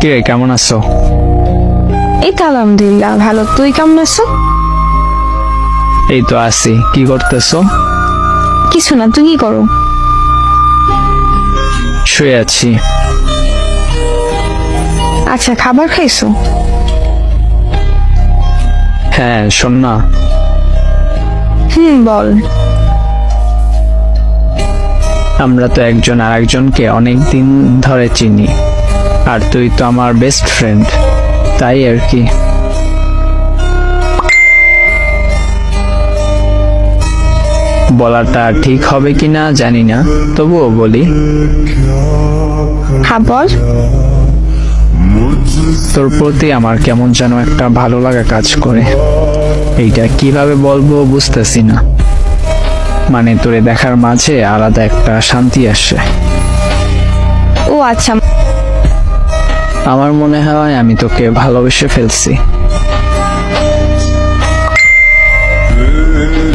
কে কেমন আছো? এই তো আলহামদুলিল্লাহ ভালো। তুই কেমন আছো? এই তো আছি। কি করতেছো? কিছু না, তুই কি করো? শুয়ে আছি। আচ্ছা, খাবার খাইছো? হ্যাঁ, শোন না, বল। আমরা তো একজন আর একজনকে অনেক দিন ধরে চিনি, আর তুই তো আমার বেস্ট ফ্রেন্ড, তাই আর কি। বলাটা ঠিক হবে কিনা জানি না, তবুও বলি। হ্যাঁ বল। তোর প্রতি আমার কেমন যেন একটা ভালো লাগা কাজ করে। এইটা কিভাবে বলবো বুঝতেছি না। মানে তোরে দেখার মাঝে আলাদা একটা শান্তি আসে। ও আচ্ছা, আমার মনে হয় আমি তোকে ভালোবেসে ফেলছি।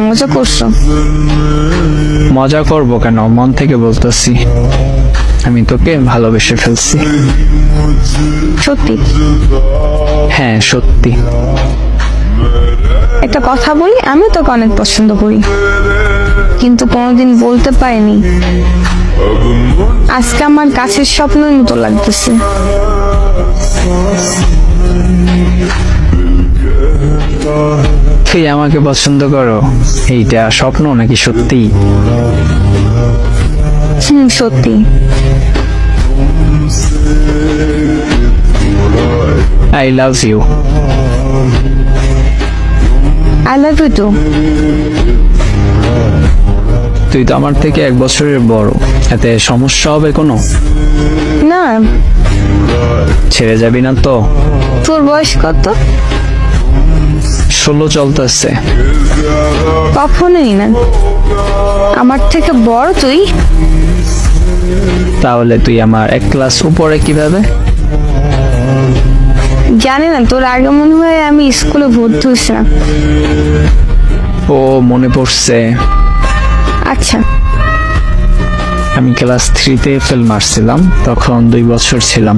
মজা করছো? মজা করবো কেন, মন থেকে বলতেছি আমি তোকে ভালোবেসে ফেলছি। সত্যি? হ্যাঁ সত্যি। একটা কথা বলি, আমি তোকে অনেক পছন্দ করি, কিন্তু কোনোদিন বলতে পারিনি। আজকে আমার কাছের স্বপ্নের মতো লাগতেছে। তুই আমাকে পছন্দ করো, এইটা স্বপ্ন নাকি সত্যি? সত্যি। I love you. I love you too. তুই তো আমার থেকে 1 বছরের বড়, এতে সমস্যা হবে কোনো? না। ছেড়ে যাবি না তো? তোর বয়স কত? 16 চলতেছে। কখনোই না, আমার থেকে বড় তুই। তাহলে তুই আমার 1 ক্লাস উপরে কিভাবে? জানি না, তোর আগে মনে হয় আমি স্কুলে ভর্তি হয়েছিলাম। ও মনে পড়ছে। আচ্ছা, আমি ক্লাস 3-তে ফেল মারছিলাম, তখন 2 বছর ছিলাম।